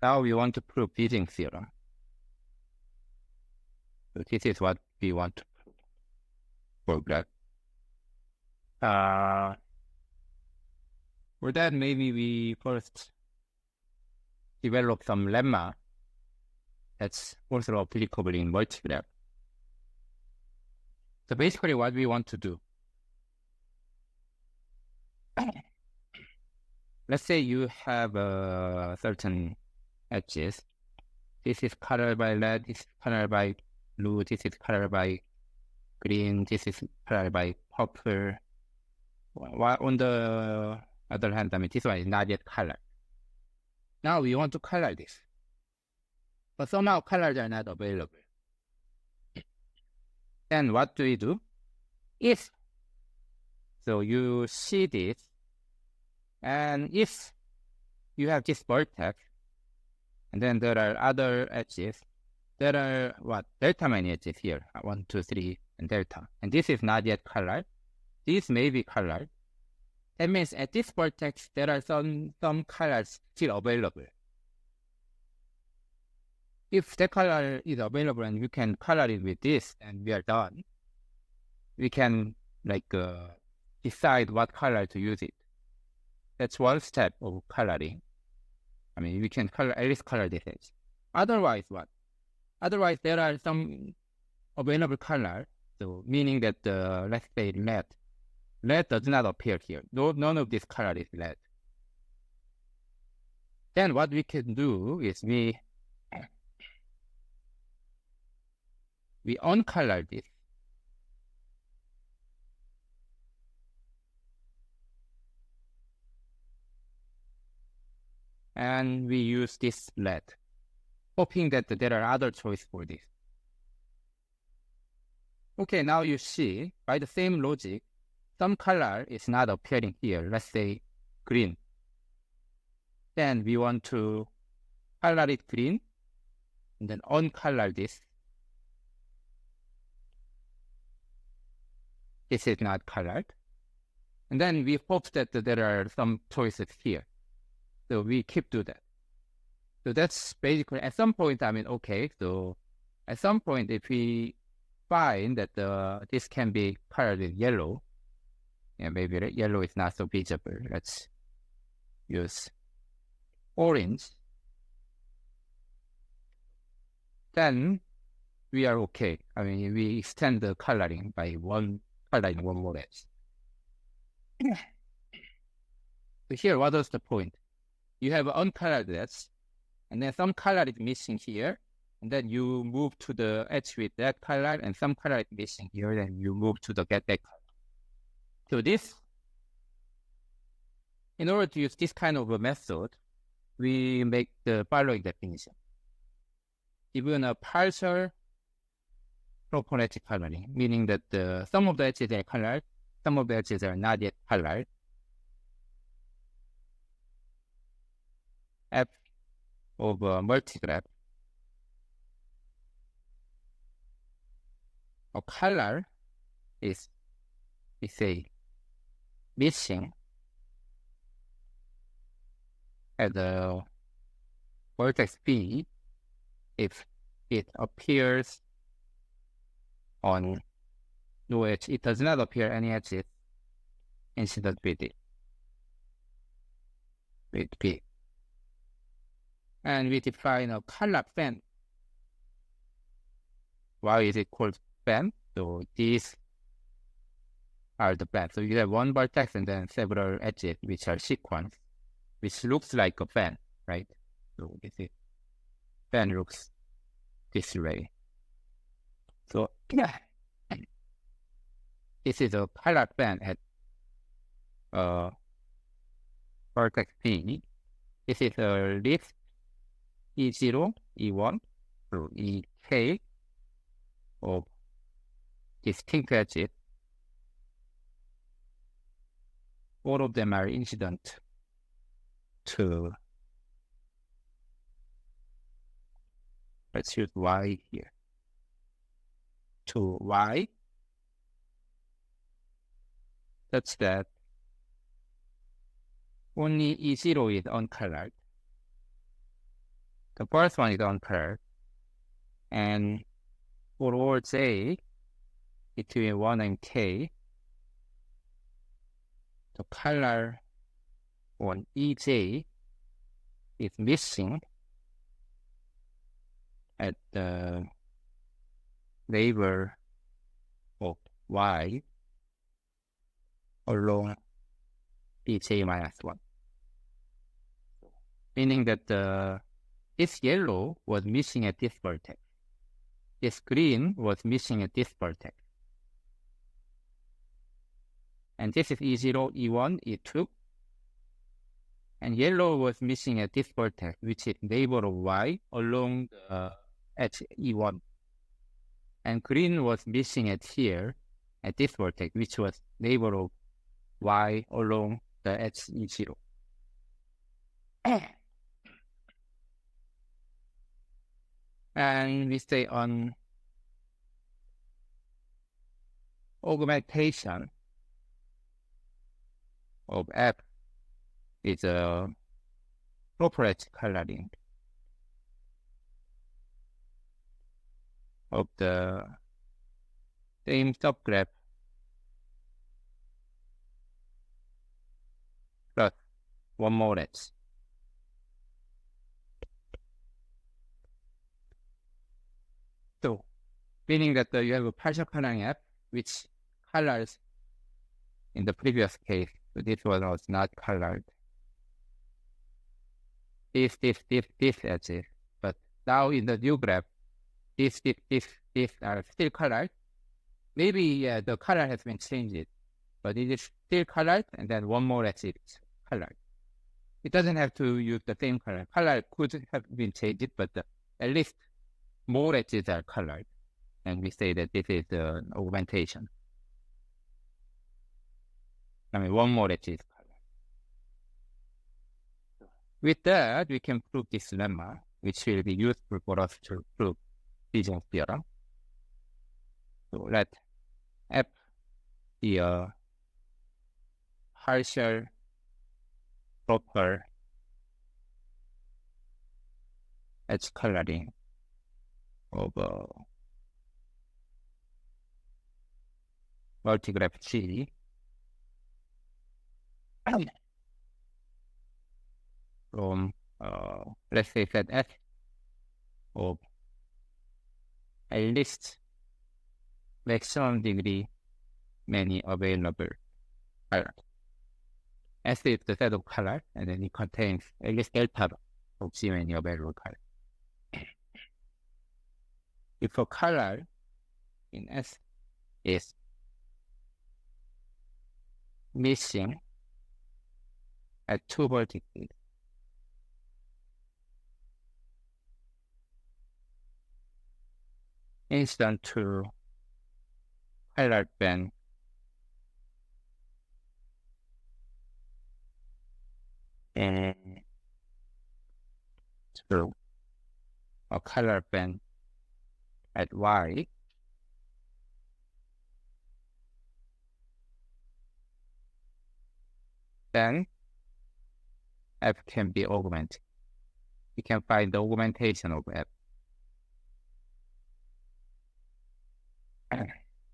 Now we want to prove Vizing theorem. So this is what we want to prove for graph. For that, maybe we first develop some lemma that's also applicable in multigraph. So basically what we want to do, let's say you have certain edges. This is colored by red, this is colored by blue, this is colored by green, this is colored by purple. While on the other hand, this one is not yet colored. Now we want to color this. But somehow colors are not available. Then what do we do? If, so you see this, and if you have this vertex, and then there are other edges, there are what? Delta many edges here, 1, 2, 3, and delta. And this is not yet colored. This may be colored. That means at this vertex, there are some colors still available. If the color is available and we can color it with this and we are done, we can decide what color to use it. That's one step of coloring. I mean, we can at least color this edge. Otherwise, what? Otherwise, there are some available color. So meaning that let's say red. Red does not appear here. None of this color is red. Then what we can do is we uncolor this. And we use this red, hoping that there are other choices for this. Okay, now you see, by the same logic, some color is not appearing here. Let's say green. Then we want to color it green, and then uncolor this. This is not colored. And then we hope that there are some choices here. So we keep doing that. So that's basically, at some point, okay, so at some point, if we find that this can be colored in yellow, maybe yellow is not so visible. Let's use orange. Then we are okay. We extend the coloring by one more edge. So here, what is the point? You have uncolored edge, and then some color is missing here, and then you move to the edge with that color, and some color is missing here, then you move to the get that color. So this, in order to use this kind of a method, we make the following definition. Given a partial proportionality coloring, meaning that some of the edges are colored, some of the edges are not yet colored. F of a multigraph. A color is, we say, missing at the vertex B if it appears on no edge. It does not appear any edges incident with it, with B. And we define a color fan. Why is it called fan? So these are the fan. So you have one vertex and then several edges which are sequenced, which looks like a fan, right? So this is fan looks this way. So this is a color fan at vertex P. This is a list E0, E1, or EK of distinct edges. All of them are incident to, let's use Y here, to Y, such that only E0 is uncolored. The first one is uncolored. And for all j between 1 and k, the color on EJ is missing at the label of y along EJ minus 1. Meaning that this yellow was missing at this vertex. This green was missing at this vertex. And this is E0, E1, E2. And yellow was missing at this vertex, which is neighbor of y along the edge E1. And green was missing at here, at this vertex, which was neighbor of y along the edge E0. And we stay on augmentation of F is a appropriate coloring of the same subgraph plus one more edge. So, meaning that you have a partial coloring F, which colors in the previous case, so this one was not colored. This edges, but now in the new graph, this are still colored. Maybe the color has been changed, but it is still colored, and then one more edge is colored. It doesn't have to use the same color. Color could have been changed, but at least more edges are colored, and we say that this is an augmentation. I mean, one more edge is colored. With that, we can prove this lemma, which will be useful for us to prove Vizing's theorem. So let F be a partial proper edge coloring of multigraph G from let's say set S of at least maximum degree many available colors. S is the set of colors, and then it contains at least delta of G many available colors. If a color in S is missing at two vertices, incident to color band and to a color band at Y, then F can be augmented. We can find the augmentation of F.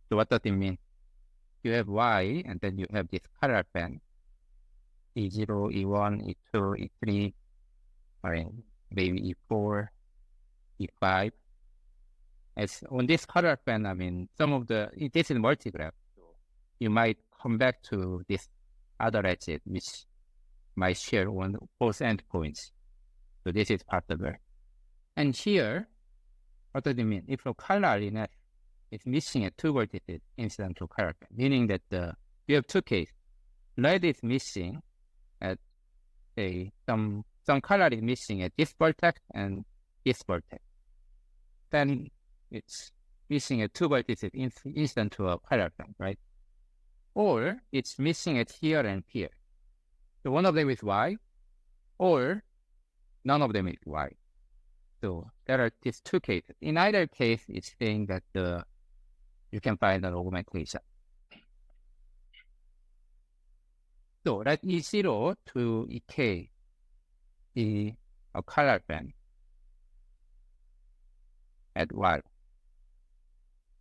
So what does it mean? You have Y, and then you have this color band, E0, E1, E2, E3, or maybe E4, E5. As on this color band, I mean, some of the, this is multigraph. So you might come back to this other edge, which might share on both endpoints. So this is part of it. And here, what does it mean? If a color in F is missing at two vertices incident to color band, meaning that you have two cases. Red is missing at say some color is missing at this vertex and this vertex. Then it's missing at two vertices incident to a color band, right? Or it's missing at here and here. So one of them is Y, or none of them is Y. So there are these two cases. In either case, it's saying that you can find an augmentation. So let E0 to EK be a color band. at y.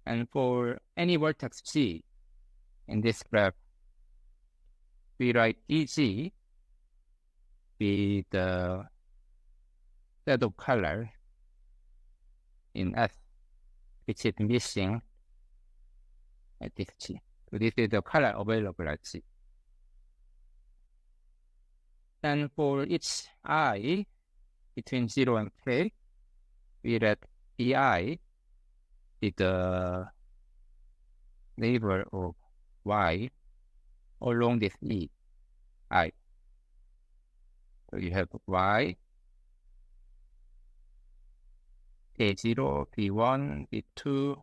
And for any vertex g in this graph, we write EG be the set of color in S, which is missing at this G. So this is the color available at G. And for each I between 0 and K, we let EI be the neighbor of Y along this E, I. So you have Y, A0, B1, B2,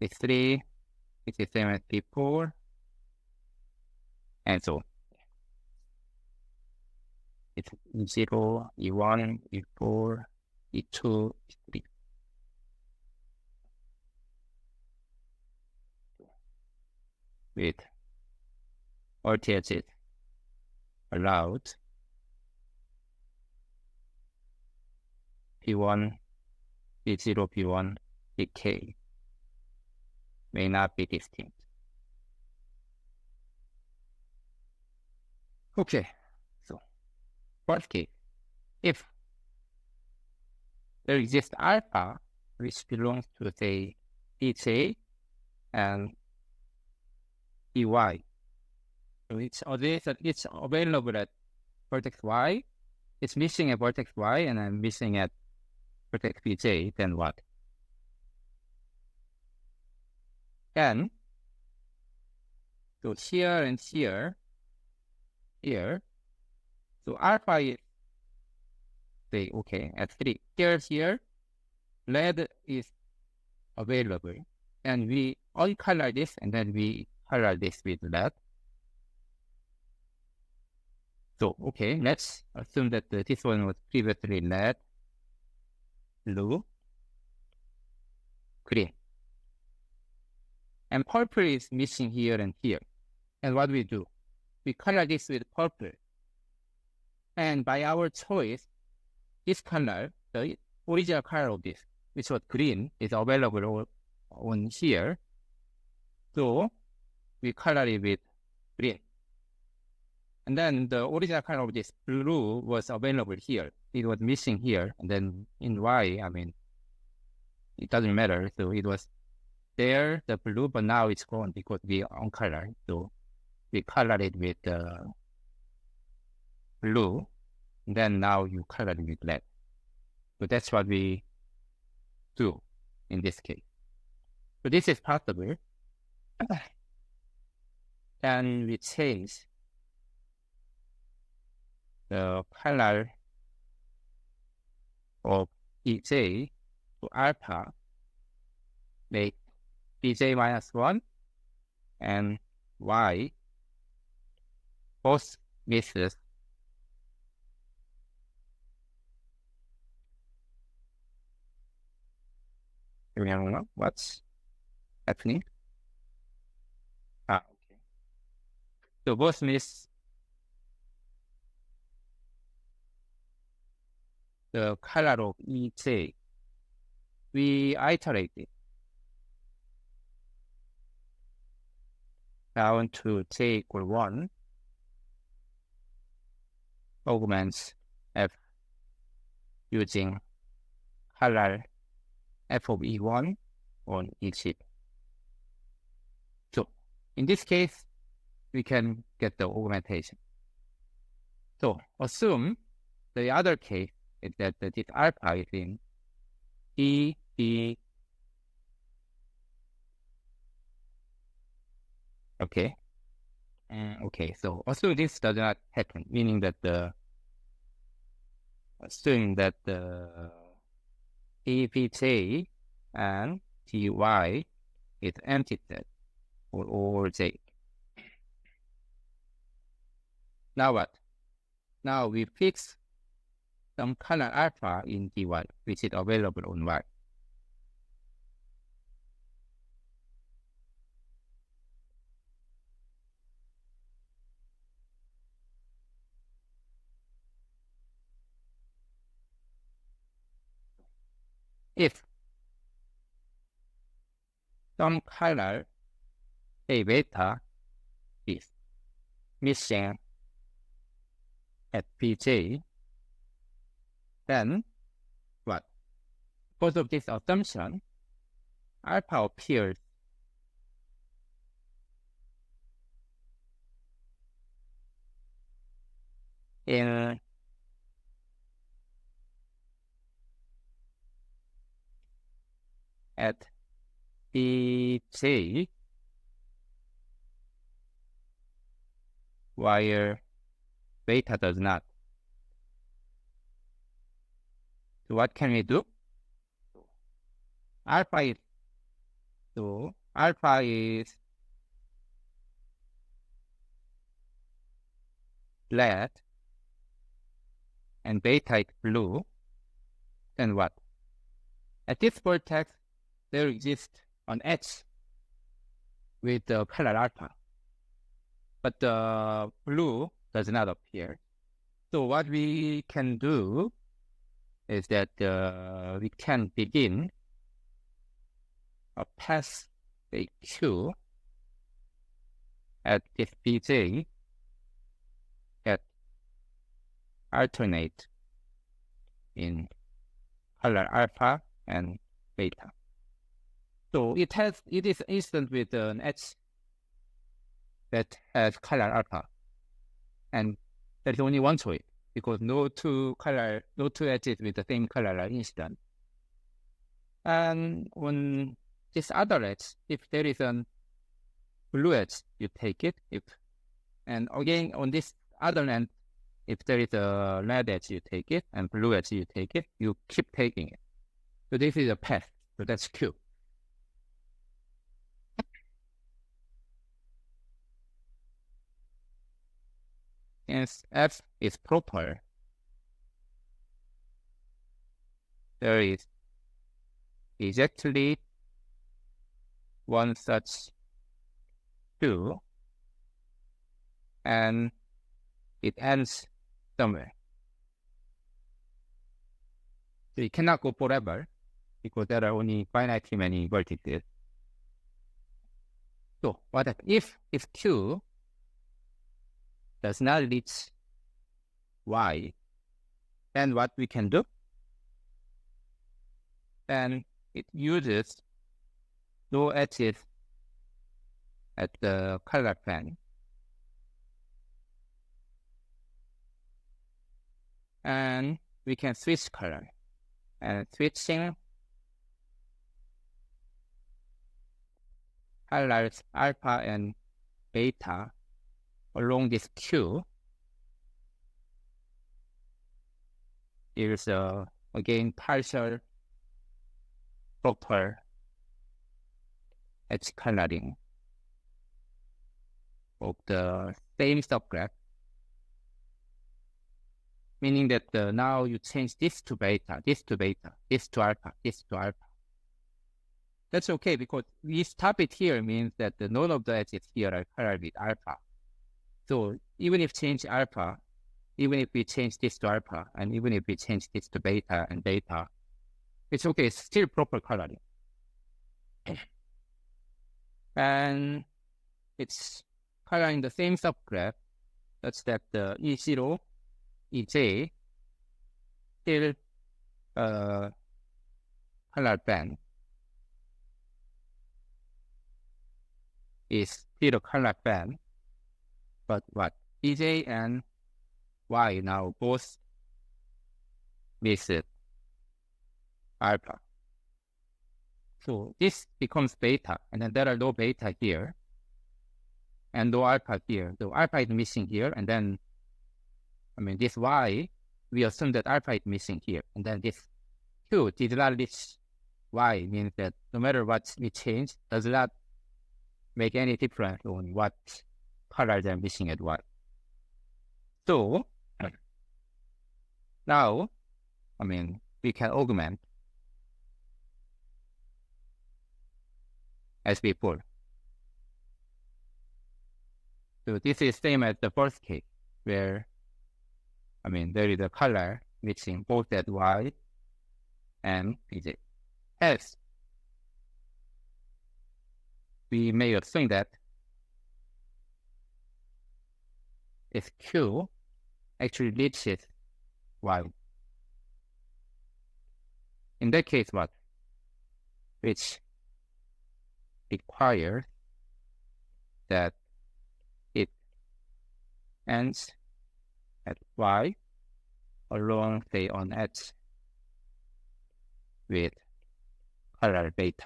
B3, which is same as B4, and so on. It's E0, E1, E4, E2, E3. With voltages allowed P1, P0, P1, Pk may not be distinct. Okay, so first case, if there exists alpha which belongs to say Ej and Ey, so it's available at vertex y, it's missing at vertex y, and I'm missing at vertex Bj, then what? And so here and here, so alpha is, say, okay, at 3. Here, red is available, and we uncolor this, and then we color this with red. So, okay, let's assume that this one was previously red, blue, green. And purple is missing here and here. And what we do? We color this with purple. And by our choice, this color, the original color of this, which was green, is available on here. So we color it with green. And then the original color of this blue was available here. It was missing here. And then in Y, I mean, it doesn't matter. So it was there, the blue, but now it's gone because we uncolored. So we color it with blue. And then now you color it with red. So that's what we do in this case. So this is possible. And we change the color of Ej to alpha, make Bj minus 1 and Y both misses remember what's happening? Okay. So both miss the color of Ej. We iterate it down to j equal 1, augments f using color f of E1 on each. So in this case, we can get the augmentation. So assume the other case is that this alpha is in E, B. Okay. Okay, so assume this does not happen, meaning that assuming that the EPJ and TY is empty set or J. Now what? Now we fix some color alpha in TY, which is available on Y. if some color A beta is missing at Pj, then what? Because of this assumption, alpha appears in at Pj, while beta does not. So what can we do? Alpha is red and beta is blue. Then what? At this vertex, there exists an edge with the color alpha, but the blue does not appear. So what we can do is that we can begin a path Q at this Bj that alternate in color alpha and beta. So it is instant with an edge that has color alpha, and there is only one choice because no two edges with the same color are instant. And on this other edge, if there is a blue edge, you take it. And again on this other end, if there is a red edge, you take it, and blue edge, you take it. You keep taking it. So this is a path. So that's Q. Since F is proper, there is exactly one such Q, and it ends somewhere. So it cannot go forever because there are only finitely many vertices. So what if Q does not reach Y, then what we can do? Then it uses no edges at the color plane, and we can switch color. And switching colors alpha and beta along this Q is again partial proper edge coloring of the same subgraph, meaning that now you change this to beta, this to beta, this to alpha, this to alpha. That's okay because we stop it here means that none of the edges here are colored with alpha. So even if change alpha, even if we change this to alpha, and even if we change this to beta and beta, it's okay, it's still proper coloring. And it's coloring the same subgraph such that the E0, EJ still color band is still a color band, but what? EJ and Y now both miss alpha. So this becomes beta, and then there are no beta here, and no alpha here. So alpha is missing here, and then, this Y, we assume that alpha is missing here, and then this Q did not reach Y, means that no matter what we change, does not make any difference on what colors are missing at Y. So now, we can augment as before. So this is same as the first case where, there is a color mixing both at Y and PJ. else we may assume that this Q actually reaches Y. In that case, what? Which requires that it ends at Y along, say, on H with color beta.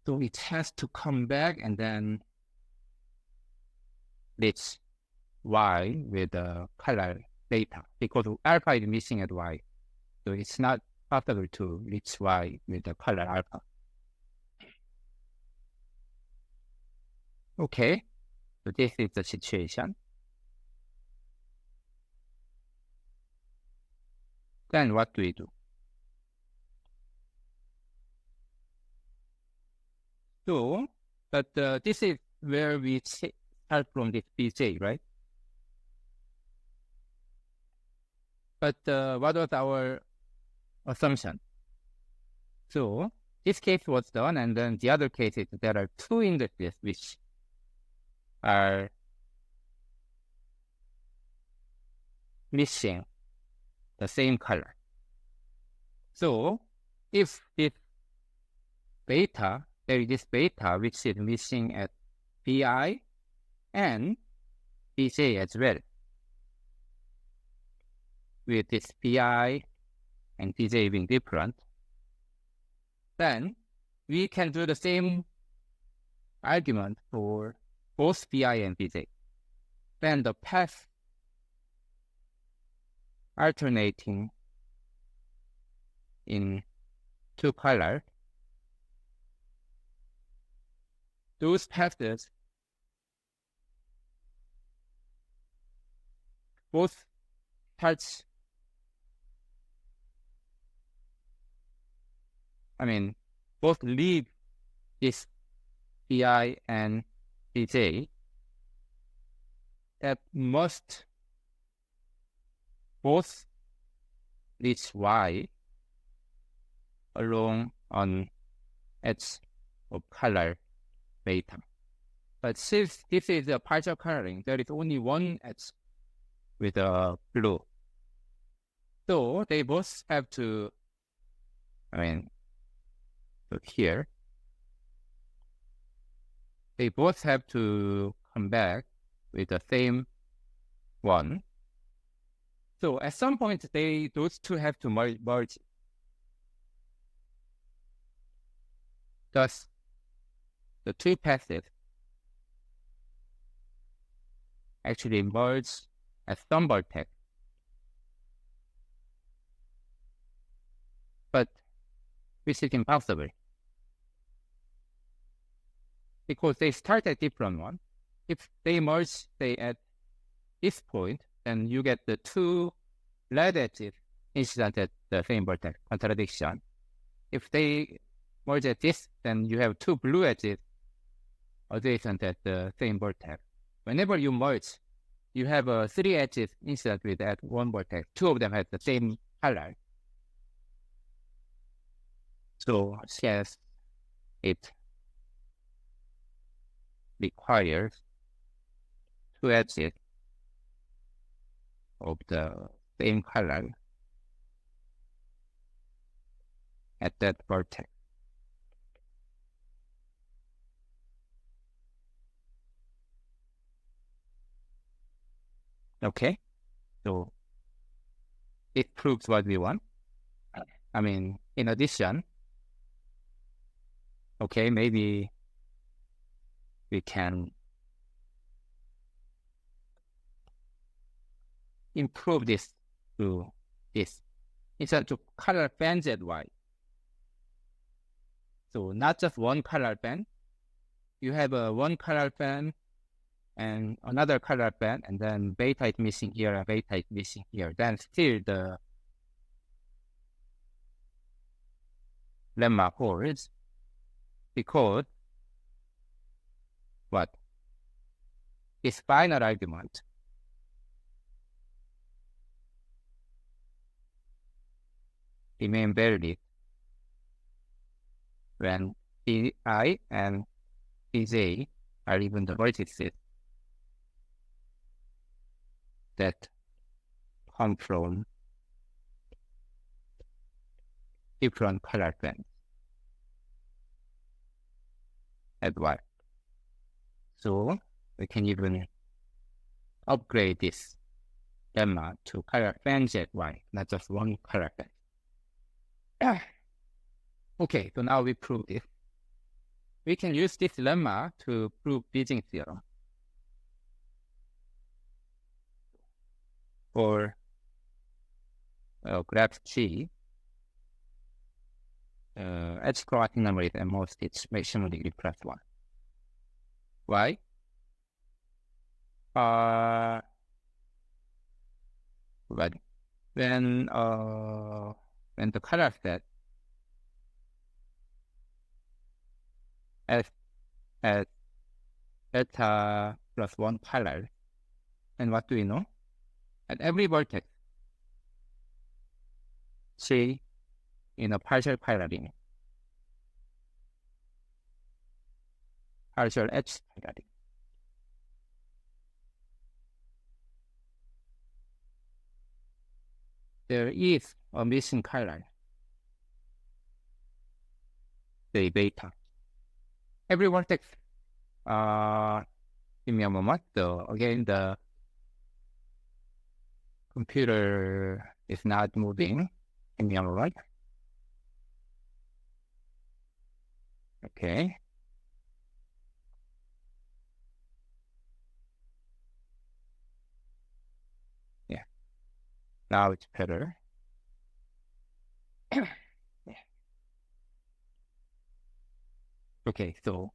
So it has to come back and then reach Y with the color beta because alpha is missing at Y. So it's not possible to reach Y with the color alpha. Okay, so this is the situation. Then what do we do? So, but this is where we start from this Vj, right? But what was our assumption? So this case was done, and then the other cases, there are two indexes which are missing the same color. So if this beta, there is this beta which is missing at Bi and Bj as well, with this Bi and Bj being different, then we can do the same argument for both Bi and Bj. Then the path alternating in two colors, those paths both touch, both leave this Bi and Bj that must both reach Y along on H of color beta. But since this is a partial coloring, there is only one H with a blue. So they both have to, look here, they both have to come back with the same one. So at some point, those two have to merge. Thus, the two paths actually merge at some vertex. But which is impossible because they start at different one. If they merge, say, at this point, then you get the two red edges incident at the same vertex, contradiction. If they merge at this, then you have two blue edges adjacent at the same vertex. Whenever you merge, you have three edges incident with at one vertex. Two of them have the same color. So yes, it requires two edges of the same color at that vertex. Okay, so it proves what we want. In addition, okay, maybe we can improve this to this. Instead to color bands at Y. So not just one color band. You have one color band and another color band, and then beta is missing here and beta is missing here. Then still the lemma holds because what? This final argument remain valid when Bi and Bj are even the vertices that come from different color bands as well. So we can even upgrade this lemma to color band zy, not just one color band. Okay, so now we proved it. We can use this lemma to prove Vizing theorem. For graph G, edge chromatic number is at most its maximum degree plus 1. Why? But when the color set as delta plus 1 color, and what do we know? At every vertex, G in a partial coloring, partial edge coloring. There is a missing color, say beta. Every vertex, give me a moment. So again, the computer is not moving. Give me a moment. Okay. Yeah. Now it's better. Yeah. Okay, so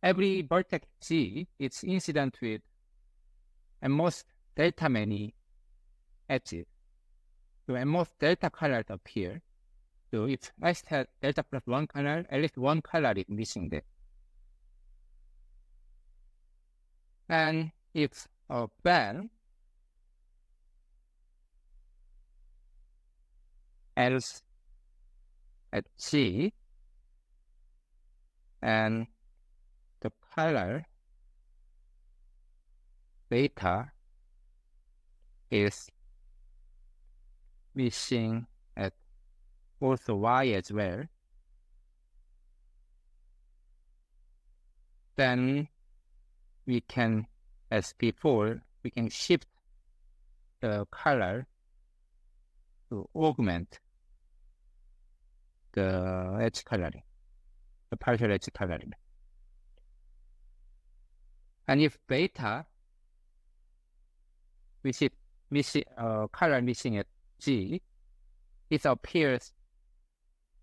every vertex G is incident with at most delta many edges. So at most delta colors appear. So if X has delta plus 1 color, at least one color is missing there. And if a band else at G and the color beta is missing at also Y as well, then we can, as before, we can shift the color to augment the edge coloring, the partial edge coloring. And if beta, which is missing, color missing at G, it appears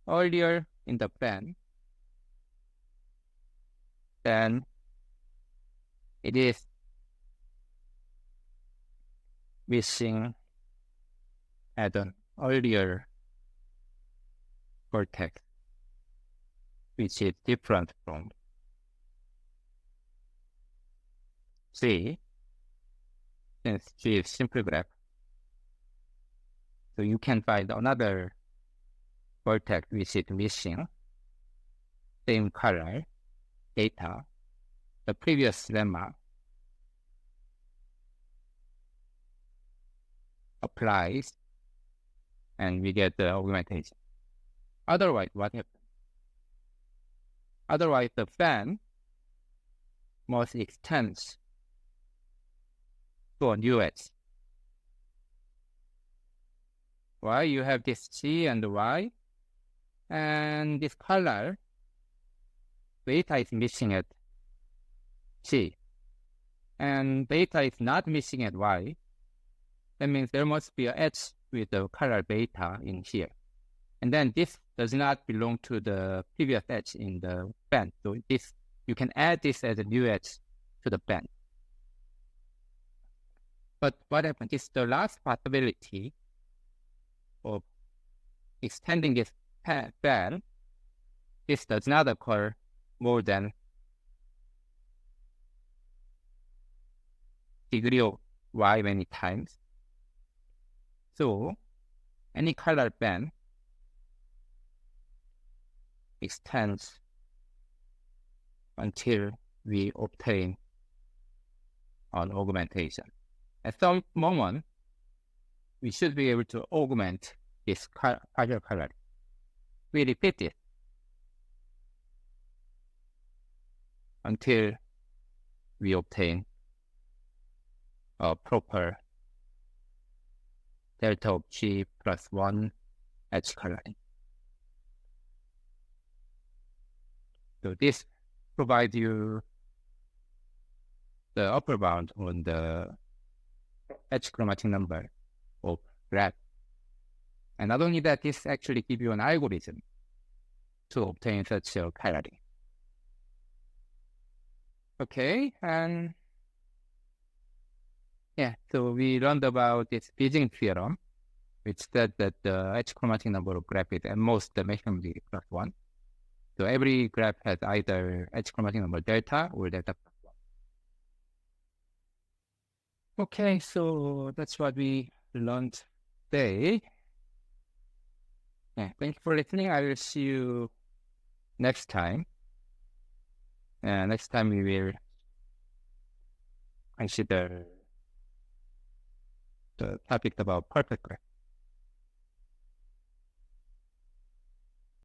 earlier in the band, then it is missing at an earlier vertex, which is different from G, since G is simple graph. So you can find another vertex which is missing, same color, data, the previous lemma applies, and we get the augmentation. Otherwise, what happens? Otherwise, the fan must extend to a new edge. Why? You have this G and Y, and this color, beta is missing at G, and beta is not missing at Y. That means there must be an edge with the color beta in here. And then this does not belong to the previous edge in the band. So this, you can add this as a new edge to the band. But what happens is the last possibility of extending this band, this does not occur more than degree of Y many times. So any color band extends until we obtain an augmentation. At some moment, we should be able to augment this partial coloring. We repeat it until we obtain a proper delta of G plus 1 edge coloring. So this provides you the upper bound on the edge chromatic number of graph. And not only that, this actually gives you an algorithm to obtain such a coloring. Okay, and yeah, so we learned about this Vizing theorem, which said that the edge chromatic number of graph is at most the maximum degree plus 1. So every graph has either edge chromatic number delta or delta plus 1. Okay, so that's what we learned today. Yeah, thanks for listening. I will see you next time. Next time we will consider the topic about perfect graph.